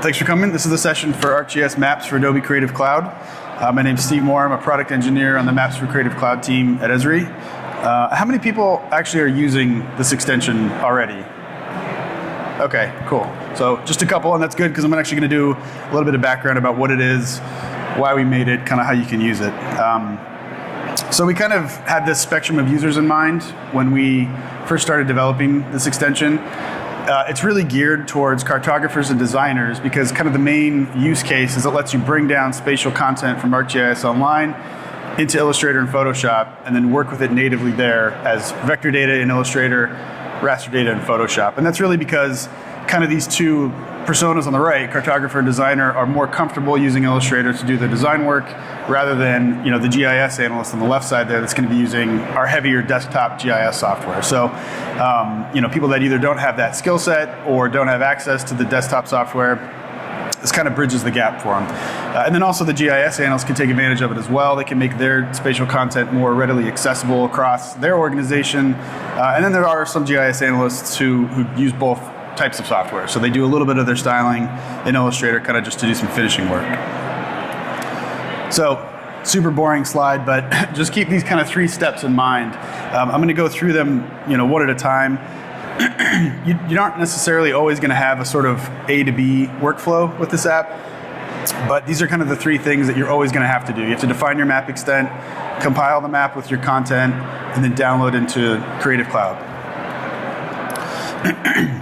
Thanks for coming. This is the session for ArcGIS Maps for Adobe Creative Cloud. My name's Steve Moore. I'm a product engineer on the Maps for Creative Cloud team at Esri. How many people actually are using this extension already? Okay, cool. So just a couple, and that's good because I'm actually going to do a little bit of background about what it is, why we made it, kind of how you can use it. So we kind of had this spectrum of users in mind when we first started developing this extension. It's really geared towards cartographers and designers because kind of the main use case is it lets you bring down spatial content from ArcGIS Online into Illustrator and Photoshop and then work with it natively there as vector data in Illustrator, raster data in Photoshop. And that's really because kind of these two personas on the right, cartographer and designer, are more comfortable using Illustrator to do the design work rather than the GIS analyst on the left side there that's going to be using our heavier desktop GIS software. So people that either don't have that skill set or don't have access to the desktop software, this kind of bridges the gap for them. And then also the GIS analysts can take advantage of it as well. They can make their spatial content more readily accessible across their organization. And then there are some GIS analysts who use both types of software. So they do a little bit of their styling in Illustrator kind of just to do some finishing work. So super boring slide, but just keep these kind of 3 steps in mind. I'm going to go through them one at a time. You aren't necessarily always going to have a sort of A to B workflow with this app, but these are kind of the 3 things that you're always going to have to do. You have to define your map extent, compile the map with your content, and then download into Creative Cloud.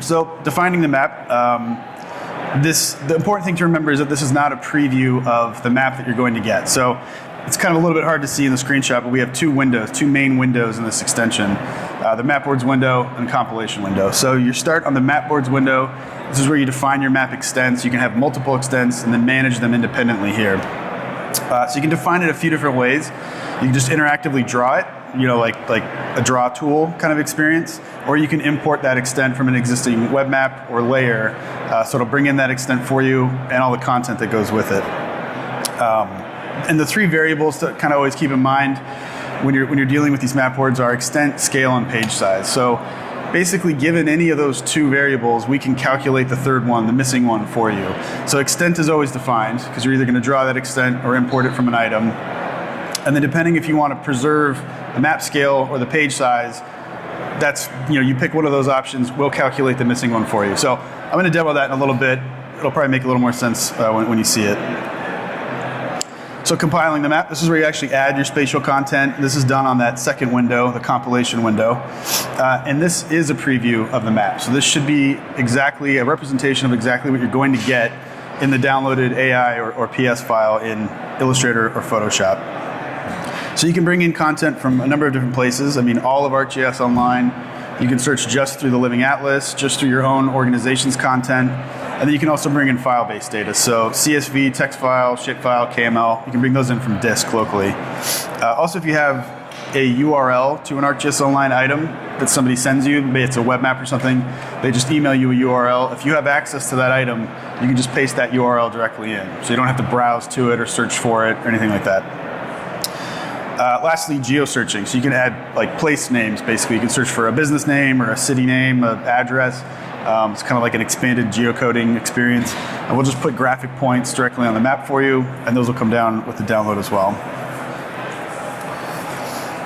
So defining the map, the important thing to remember is that this is not a preview of the map that you're going to get. So it's kind of a little bit hard to see in the screenshot, but we have 2 main windows in this extension. The mapboards window and compilation window. So you start on the mapboards window. This is where you define your map extents. You can have multiple extents and then manage them independently here. So you can define it a few different ways. You can just interactively draw it, like a draw tool kind of experience, or you can import that extent from an existing web map or layer, so it'll bring in that extent for you and all the content that goes with it. And the 3 variables to kind of always keep in mind when you're dealing with these map boards are extent, scale, and page size. So basically, given any of those 2 variables, we can calculate the 3rd one, the missing one, for you. So extent is always defined because you're either going to draw that extent or import it from an item. And then depending if you want to preserve the map scale or the page size, that's, you pick one of those options, we'll calculate the missing one for you. So I'm going to demo that in a little bit. It'll probably make a little more sense when you see it. So compiling the map, this is where you actually add your spatial content. This is done on that 2nd window, the compilation window. And this is a preview of the map. So this should be exactly a representation of exactly what you're going to get in the downloaded AI or PS file in Illustrator or Photoshop. So you can bring in content from a number of different places. I mean, all of ArcGIS Online. You can search just through the Living Atlas, just through your own organization's content. And then you can also bring in file-based data. So CSV, text file, shapefile, KML, you can bring those in from disk locally. Also, if you have a URL to an ArcGIS Online item that somebody sends you, maybe it's a web map or something, they just email you a URL. If you have access to that item, you can just paste that URL directly in. So you don't have to browse to it or search for it or anything like that. Lastly, geosearching. So you can add place names, basically. You can search for a business name or a city name, an address. It's kind of like an expanded geocoding experience. And we'll just put graphic points directly on the map for you, and those will come down with the download as well.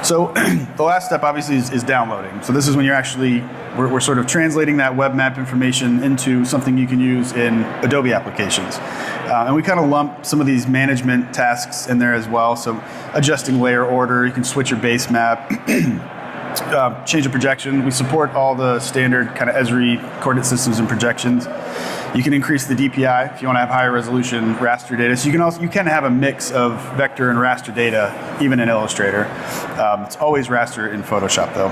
So the last step, obviously, is downloading. So this is when we're sort of translating that web map information into something you can use in Adobe applications. And we kind of lump some of these management tasks in there as well. So adjusting layer order, you can switch your base map, change the projection. We support all the standard kind of Esri coordinate systems and projections. You can increase the DPI if you want to have higher resolution raster data. So you can have a mix of vector and raster data even in Illustrator. It's always raster in Photoshop though.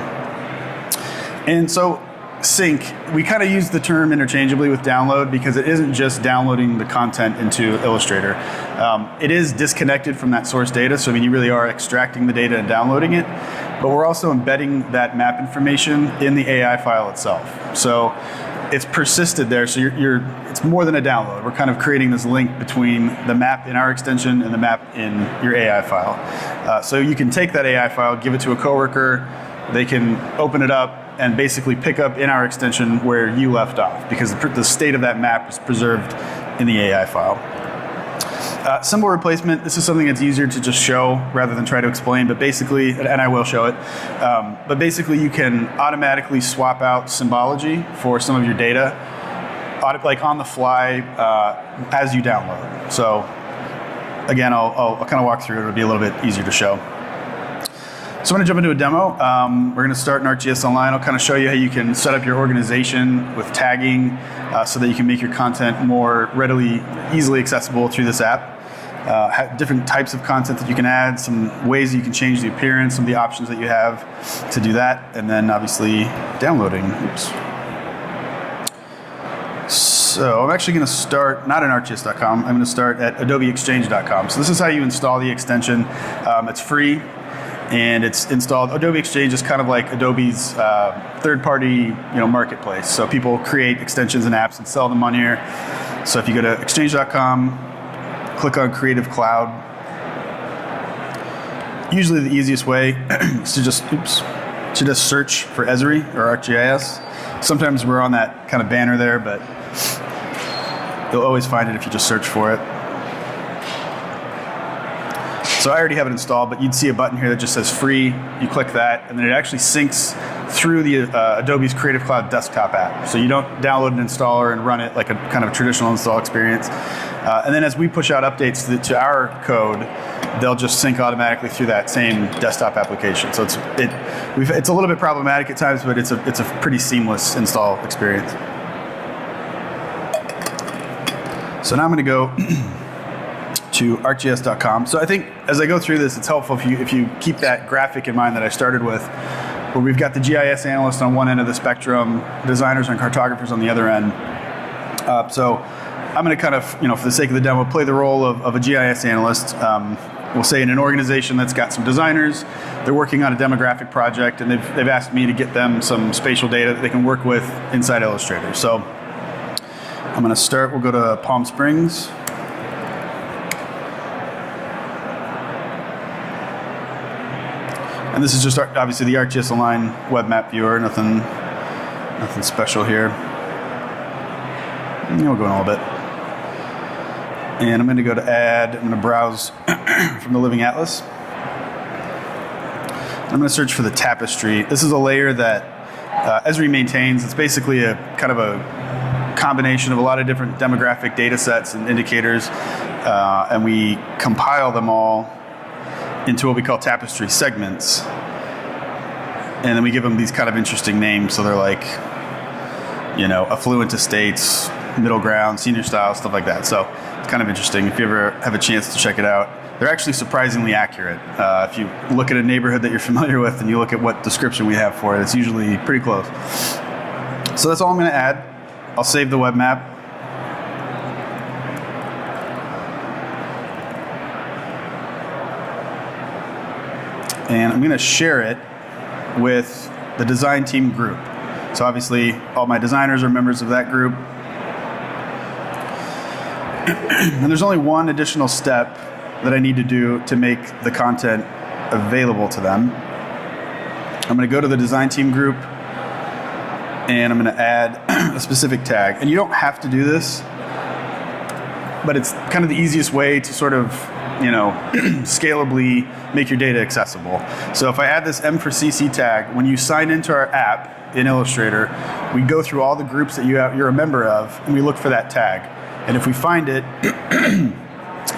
And so sync, we kind of use the term interchangeably with download because it isn't just downloading the content into Illustrator. It is disconnected from that source data, so you really are extracting the data and downloading it, but we're also embedding that map information in the AI file itself. So it's persisted there, so it's more than a download. We're kind of creating this link between the map in our extension and the map in your AI file. So you can take that AI file, give it to a coworker, they can open it up, and basically pick up in our extension where you left off, because the state of that map is preserved in the AI file. Symbol replacement, this is something that's easier to just show rather than try to explain, but basically, and I will show it, but basically you can automatically swap out symbology for some of your data, like on the fly as you download. So again, I'll kind of walk through it. It'll be a little bit easier to show. So I'm going to jump into a demo. We're going to start in ArcGIS Online. I'll kind of show you how you can set up your organization with tagging so that you can make your content more easily accessible through this app. Different types of content that you can add, some ways you can change the appearance, some of the options that you have to do that, and then obviously downloading. Oops. So I'm actually going to start, not in ArcGIS.com, I'm going to start at AdobeExchange.com. So this is how you install the extension. It's free, and it's installed. Adobe Exchange is kind of like Adobe's third-party marketplace. So people create extensions and apps and sell them on here. So if you go to Exchange.com, click on Creative Cloud. Usually the easiest way is to just search for Esri or ArcGIS. Sometimes we're on that kind of banner there, but you'll always find it if you just search for it. So I already have it installed, but you'd see a button here that just says free. You click that, and then it actually syncs through the Adobe's Creative Cloud desktop app. So you don't download an installer and run it like a kind of traditional install experience. And then as we push out updates to our code, they'll just sync automatically through that same desktop application. So it's a little bit problematic at times, but it's a pretty seamless install experience. So now I'm going to go to ArcGIS.com. So I think as I go through this, it's helpful if you keep that graphic in mind that I started with, where we've got the GIS analyst on one end of the spectrum, designers and cartographers on the other end. So I'm going to kind of, for the sake of the demo, play the role of a GIS analyst. We'll say in an organization that's got some designers, they're working on a demographic project, and they've asked me to get them some spatial data that they can work with inside Illustrator. So I'm going to start, we'll go to Palm Springs. And this is just obviously the ArcGIS Online web map viewer, nothing special here. We'll go in a little bit. And I'm going to go to add, I'm going to browse from the Living Atlas. I'm going to search for the tapestry. This is a layer that Esri maintains. It's basically a kind of a combination of a lot of different demographic data sets and indicators, and we compile them all into what we call tapestry segments. And then we give them these kind of interesting names. So they're like, affluent estates, middle ground, senior style, stuff like that. So it's kind of interesting. If you ever have a chance to check it out, they're actually surprisingly accurate. If you look at a neighborhood that you're familiar with and you look at what description we have for it, it's usually pretty close. So that's all I'm going to add. I'll save the web map. And I'm going to share it with the design team group. So obviously, all my designers are members of that group. And there's only one additional step that I need to do to make the content available to them. I'm going to go to the design team group, and I'm going to add a specific tag. And you don't have to do this, but it's kind of the easiest way to sort of scalably make your data accessible. So if I add this M4CC tag, when you sign into our app in Illustrator, we go through all the groups that you're a member of, and we look for that tag. And if we find it,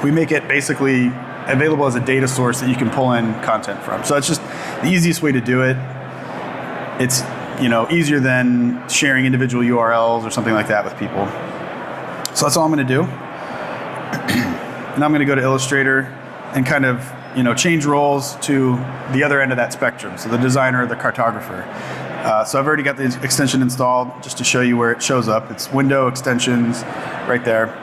we make it basically available as a data source that you can pull in content from. So it's just the easiest way to do it. It's easier than sharing individual URLs or something like that with people. So that's all I'm going to do. Now I'm going to go to Illustrator and kind of, change roles to the other end of that spectrum. So the designer, the cartographer. So I've already got the extension installed just to show you where it shows up. It's window extensions right there.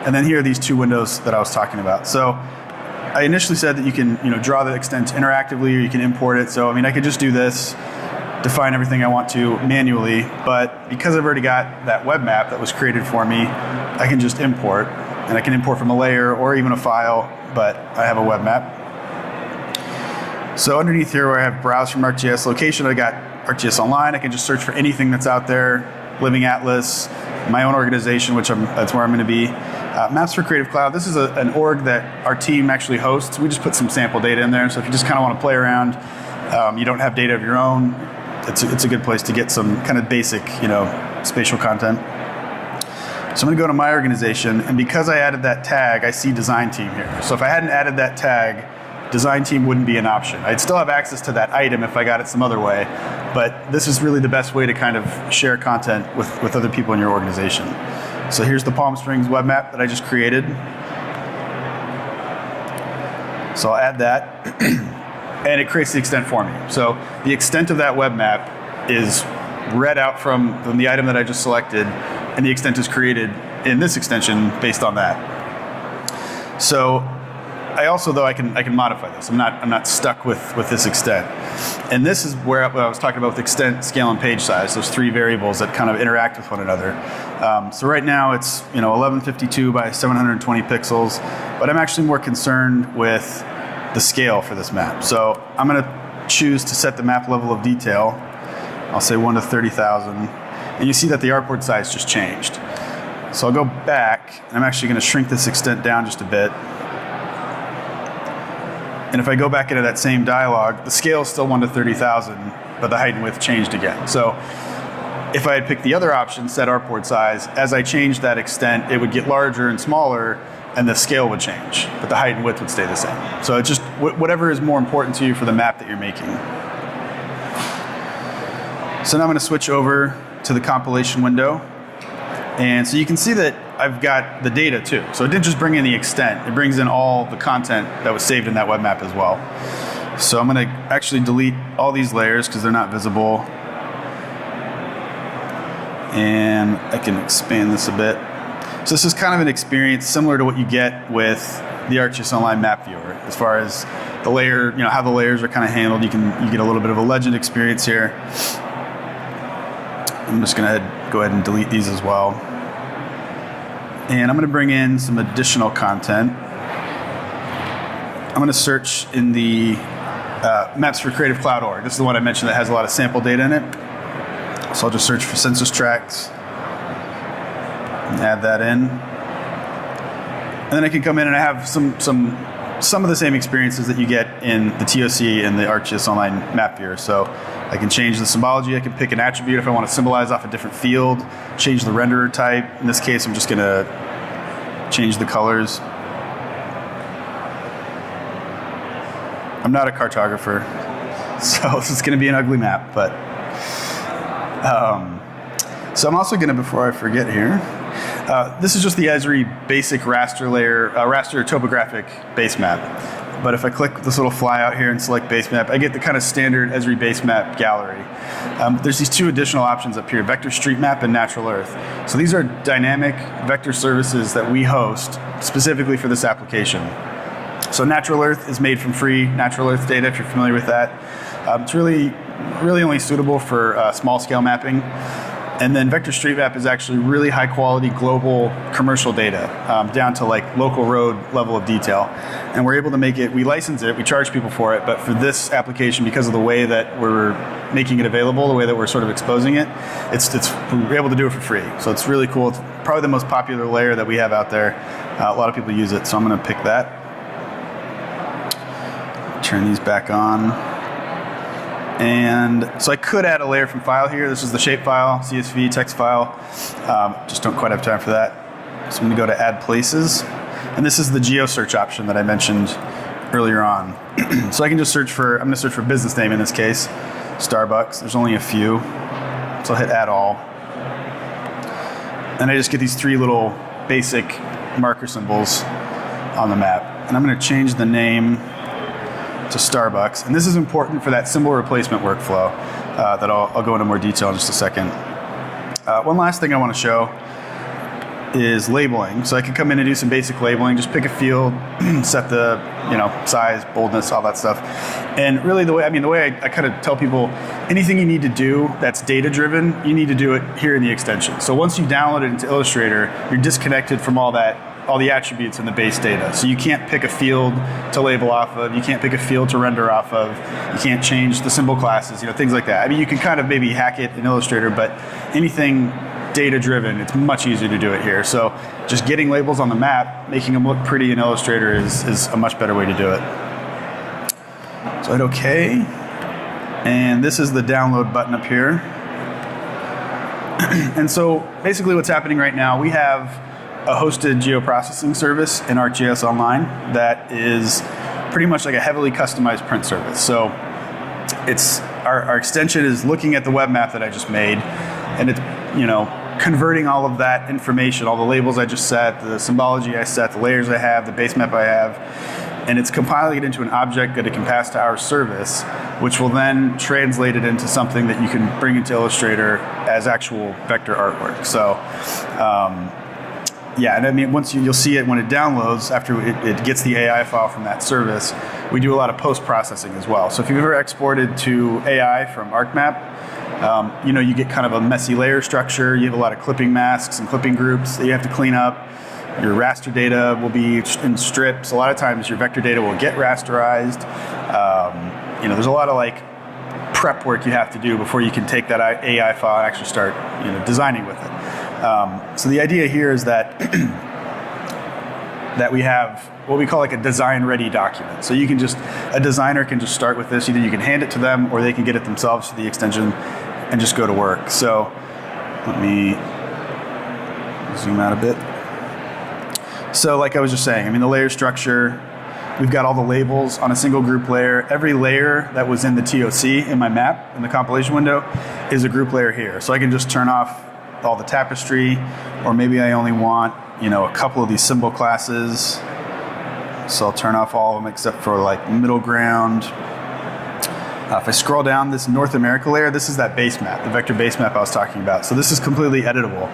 And then here are these two windows that I was talking about. So I initially said that you can, draw the extent interactively, or you can import it. So, I could just do this, define everything I want to manually, but because I've already got that web map that was created for me, I can just import. And I can import from a layer or even a file, but I have a web map. So underneath here where I have browse from ArcGIS location, I got ArcGIS Online. I can just search for anything that's out there, Living Atlas, my own organization, that's where I'm going to be. Maps for Creative Cloud, this is an org that our team actually hosts. We just put some sample data in there, so if you just kind of want to play around, you don't have data of your own, it's a good place to get some kind of basic, spatial content. So I'm going to go to my organization, and because I added that tag, I see design team here. So if I hadn't added that tag, design team wouldn't be an option. I'd still have access to that item if I got it some other way, but this is really the best way to kind of share content with other people in your organization. So here's the Palm Springs web map that I just created. So I'll add that, and it creates the extent for me. So the extent of that web map is read out from the item that I just selected, and the extent is created in this extension based on that. So I also, though, I can modify this. I'm not stuck with this extent. And this is where I was talking about with extent, scale, and page size, those three variables that kind of interact with one another. So right now it's 1152 by 720 pixels, but I'm actually more concerned with the scale for this map. So I'm going to choose to set the map level of detail. I'll say 1 to 30,000. And you see that the artboard size just changed. So I'll go back, and I'm actually going to shrink this extent down just a bit. And if I go back into that same dialog, the scale is still 1 to 30,000, but the height and width changed again. So if I had picked the other option, set artboard size, as I changed that extent, it would get larger and smaller, and the scale would change, but the height and width would stay the same. So it's just whatever is more important to you for the map that you're making. So now I'm going to switch over to the compilation window. And so you can see that I've got the data too. So it didn't just bring in the extent, it brings in all the content that was saved in that web map as well. So I'm going to actually delete all these layers because they're not visible. And I can expand this a bit. So this is kind of an experience similar to what you get with the ArcGIS Online map viewer. As far as the layer, how the layers are kind of handled, you get a little bit of a legend experience here. I'm just going to go ahead and delete these as well. And I'm going to bring in some additional content. I'm going to search in the Maps for Creative Cloud org. This is the one I mentioned that has a lot of sample data in it. So I'll just search for census tracts and add that in. And then I can come in and I have some of the same experiences that you get in the TOC and the ArcGIS Online map viewer. So I can change the symbology. I can pick an attribute if I want to symbolize off a different field, change the renderer type. In this case, I'm just going to change the colors. I'm not a cartographer, so this is going to be an ugly map. But so I'm also going to, before I forget here, this is just the Esri basic raster layer, raster topographic base map. But if I click this little flyout here and select base map, I get the kind of standard Esri base map gallery. There's these two additional options up here, Vector Street Map and Natural Earth. So these are dynamic vector services that we host specifically for this application. So Natural Earth is made from free Natural Earth data, if you're familiar with that. It's really only suitable for small scale mapping. And then Vector Street Map is actually really high quality global commercial data, down to like local road level of detail. And we're able to make it, we license it, we charge people for it, but for this application, because of the way that we're making it available, the way that we're sort of exposing it, we're able to do it for free. So it's really cool. It's probably the most popular layer that we have out there. A lot of people use it, so I'm gonna pick that. Turn these back on. And so I could add a layer from file here. This is the shapefile, CSV, text file. Just don't quite have time for that. So I'm going to go to Add Places. And this is the Geosearch option that I mentioned earlier on. So I can just search for, I'm going to search for business name in this case, Starbucks. There's only a few. So I'll hit Add All. And I just get these three little basic marker symbols on the map. And I'm going to change the name to Starbucks. And this is important for that symbol replacement workflow that I'll go into more detail in just a second. One last thing I want to show is labeling. So I can come in and do some basic labeling, just pick a field, set the size, boldness, all that stuff. And really the way I kind of tell people, anything you need to do that's data driven, you need to do it here in the extension. So once you download it into Illustrator, you're disconnected from all the attributes in the base data. So you can't pick a field to label off of, you can't pick a field to render off of, you can't change the symbol classes, things like that. I mean, you can kind of maybe hack it in Illustrator, but anything data-driven, it's much easier to do it here. So just getting labels on the map, making them look pretty in Illustrator is a much better way to do it. So hit OK. And this is the download button up here. And so basically what's happening right now, we have a hosted geoprocessing service in ArcGIS Online that is pretty much like a heavily customized print service. So it's our extension is looking at the web map that I just made, and it's converting all of that information, all the labels I just set, the symbology I set, the layers I have, the base map I have, and it's compiling it into an object that it can pass to our service, which will then translate it into something that you can bring into Illustrator as actual vector artwork. So yeah, and I mean, once you'll see it when it downloads, after it gets the AI file from that service, we do a lot of post-processing as well. So if you've ever exported to AI from ArcMap, you get kind of a messy layer structure. You have a lot of clipping masks and clipping groups that you have to clean up. Your raster data will be in strips. A lot of times your vector data will get rasterized. There's a lot of like prep work you have to do before you can take that AI file and actually start designing with it. So the idea here is that that we have what we call like a design-ready document. So a designer can just start with this. Either you can hand it to them or they can get it themselves to the extension and just go to work. So let me zoom out a bit. So like I was just saying, I mean, the layer structure, we've got all the labels on a single group layer. Every layer that was in the TOC in my map, in the compilation window, is a group layer here. So I can just turn off all the tapestry, or maybe I only want, a couple of these symbol classes. So I'll turn off all of them except for like middle ground. If I scroll down this North America layer, this is that base map, the vector base map I was talking about. So this is completely editable.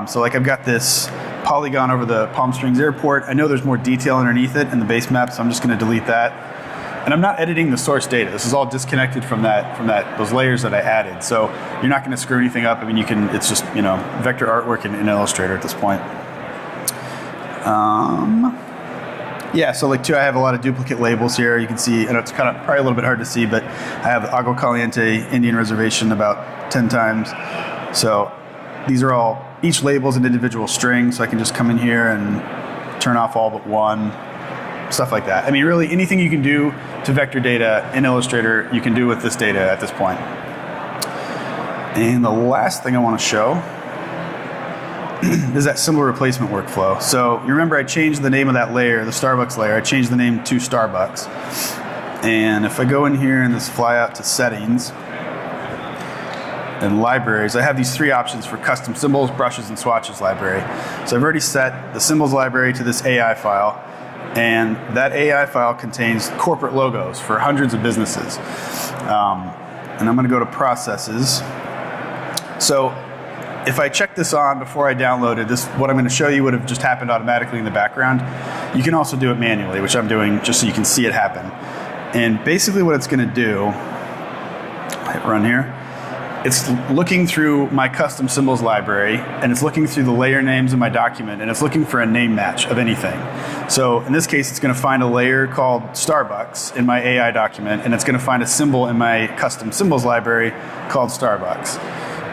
So like I've got this polygon over the Palm Springs airport. I know there's more detail underneath it in the base map, so I'm just going to delete that. And I'm not editing the source data. This is all disconnected from those layers that I added. So you're not going to screw anything up. I mean, it's just vector artwork in Illustrator at this point. Yeah, so like too, I have a lot of duplicate labels here. You can see, and it's kind of probably a little bit hard to see, but I have Agua Caliente Indian Reservation about 10 times. So these are all, each label is an individual string, so I can just come in here and turn off all but one, stuff like that. I mean, really anything you can do to vector data in Illustrator, you can do with this data at this point. And the last thing I want to show is that symbol replacement workflow. So you remember I changed the name of that layer, the Starbucks layer, I changed the name to Starbucks. And if I go in here and just fly out to settings and libraries, I have these three options for custom symbols, brushes, and swatches library. So I've already set the symbols library to this AI file, and that AI file contains corporate logos for hundreds of businesses. And I'm going to go to processes. So if I check this on before I downloaded this, what I'm going to show you would have just happened automatically in the background. You can also do it manually, which I'm doing just so you can see it happen. And basically what it's going to do, hit run here, it's looking through my custom symbols library, and it's looking through the layer names in my document, and it's looking for a name match of anything. So in this case, it's going to find a layer called Starbucks in my AI document, and it's going to find a symbol in my custom symbols library called Starbucks.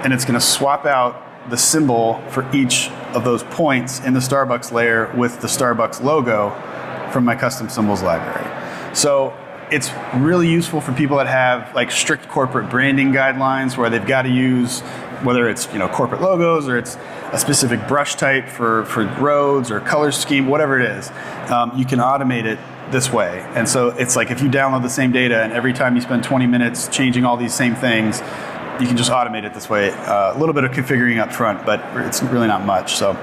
And it's going to swap out the symbol for each of those points in the Starbucks layer with the Starbucks logo from my custom symbols library. So it's really useful for people that have like strict corporate branding guidelines where they've got to use, whether it's corporate logos or it's a specific brush type for roads or color scheme, whatever it is, you can automate it this way. And so it's like if you download the same data and every time you spend 20 minutes changing all these same things, you can just automate it this way. A little bit of configuring up front, but it's really not much. So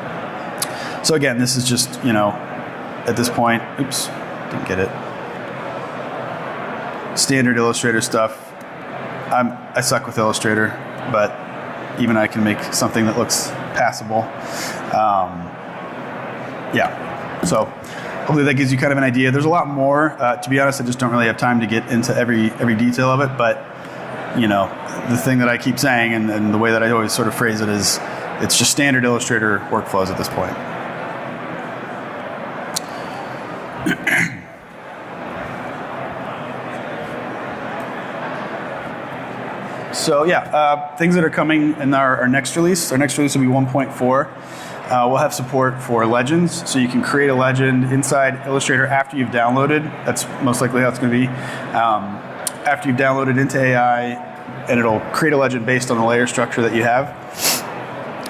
again, this is just, at this point, oops, didn't get it. Standard Illustrator stuff. I suck with Illustrator, but even I can make something that looks passable. Yeah, so hopefully that gives you kind of an idea. There's a lot more. To be honest, I just don't really have time to get into every detail of it, but the thing that I keep saying and the way that I always sort of phrase it is it's just standard Illustrator workflows at this point. So yeah, things that are coming in our next release. Our next release will be 1.4. We'll have support for legends, so you can create a legend inside Illustrator after you've downloaded. That's most likely how it's going to be. After you've downloaded into AI, and it'll create a legend based on the layer structure that you have.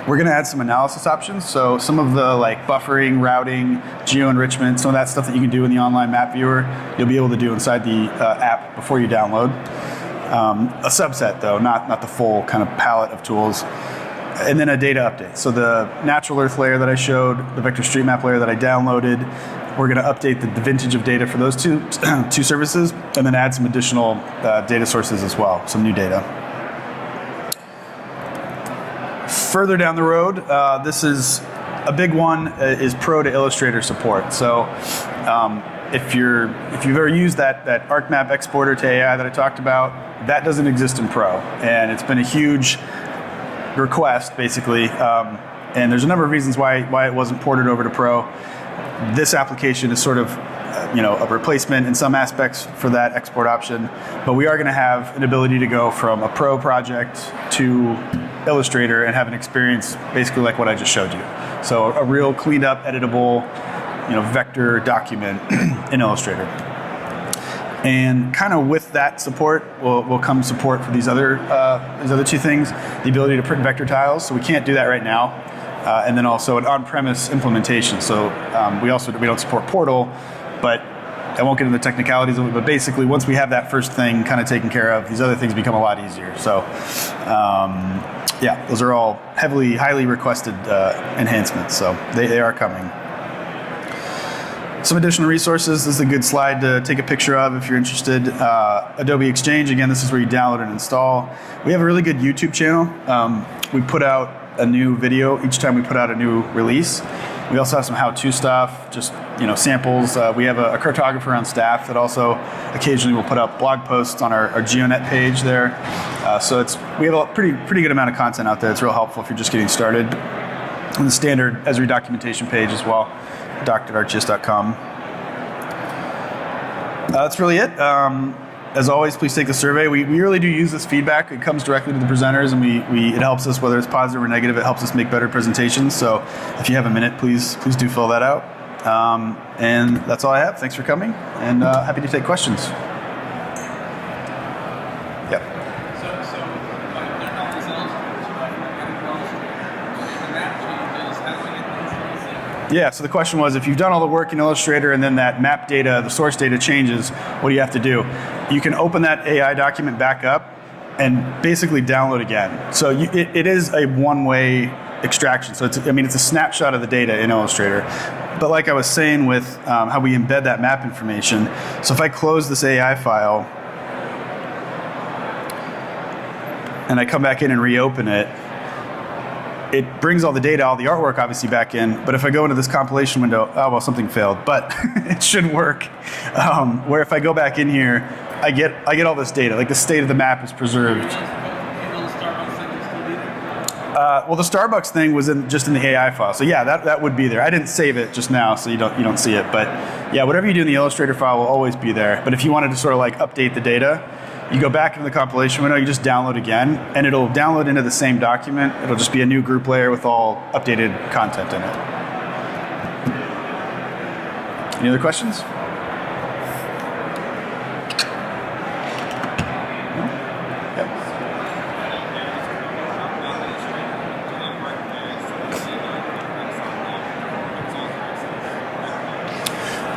We're going to add some analysis options, so some of the like buffering, routing, geo-enrichment, some of that stuff that you can do in the online map viewer, you'll be able to do inside the app before you download. A subset though, not the full kind of palette of tools. And then a data update. So the natural earth layer that I showed, the vector street map layer that I downloaded, we're going to update the vintage of data for those two services, and then add some additional data sources as well, some new data. Further down the road, this is a big one, is Pro to Illustrator support. So if you've ever used that ArcMap exporter to AI that I talked about, that doesn't exist in Pro, and it's been a huge request basically, and there's a number of reasons why it wasn't ported over to Pro. This application is sort of a replacement in some aspects for that export option, but we are going to have an ability to go from a Pro project to Illustrator and have an experience basically like what I just showed you. So a real cleaned up, editable, vector document in Illustrator. And kind of with that support will come support for these other two things: the ability to print vector tiles. So we can't do that right now, and then also an on-premise implementation. So we don't support Portal, but I won't get into the technicalities of it. But basically, once we have that first thing kind of taken care of, these other things become a lot easier. So yeah, those are all highly requested enhancements. So they are coming. Some additional resources. This is a good slide to take a picture of if you're interested. Adobe Exchange, again, this is where you download and install. We have a really good YouTube channel. We put out a new video each time we put out a new release. We also have some how-to stuff, just samples. We have a cartographer on staff that also occasionally will put up blog posts on our GeoNet page there. So we have a pretty good amount of content out there. It's real helpful if you're just getting started. And the standard Esri documentation page as well, doc.arcgis.com. That's really it. As always, please take the survey. We really do use this feedback. It comes directly to the presenters, and it helps us, whether it's positive or negative, it helps us make better presentations. So if you have a minute, please do fill that out. And that's all I have. Thanks for coming, and happy to take questions. Yeah. Yeah, so the question was, if you've done all the work in Illustrator and then that map data, the source data changes, what do you have to do? You can open that AI document back up and basically download again. So it is a one-way extraction. So it's a snapshot of the data in Illustrator. But like I was saying with how we embed that map information, so if I close this AI file and I come back in and reopen it, it brings all the data, all the artwork obviously back in, but if I go into this compilation window, oh well, something failed, but it should work. Where if I go back in here, I get all this data, like the state of the map is preserved. Well, the Starbucks thing was just in the AI file, so yeah, that would be there. I didn't save it just now, so you don't see it, but yeah, whatever you do in the Illustrator file will always be there. But if you wanted to sort of like update the data, you go back into the compilation window, you just download again, and it'll download into the same document. It'll just be a new group layer with all updated content in it. Any other questions?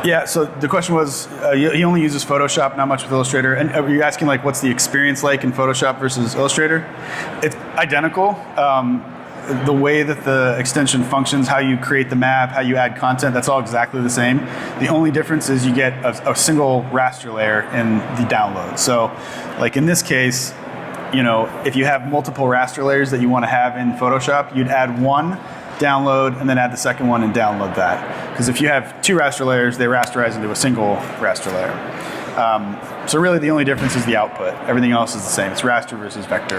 Yeah, so the question was, he only uses Photoshop, not much with Illustrator. And are you asking like, what's the experience like in Photoshop versus Illustrator? It's identical. The way that the extension functions, how you create the map, how you add content, that's all exactly the same. The only difference is you get a single raster layer in the download. So like in this case, if you have multiple raster layers that you want to have in Photoshop, you'd add one, download, and then add the second one and download that. Because if you have two raster layers, they rasterize into a single raster layer. So really the only difference is the output. Everything else is the same. It's raster versus vector.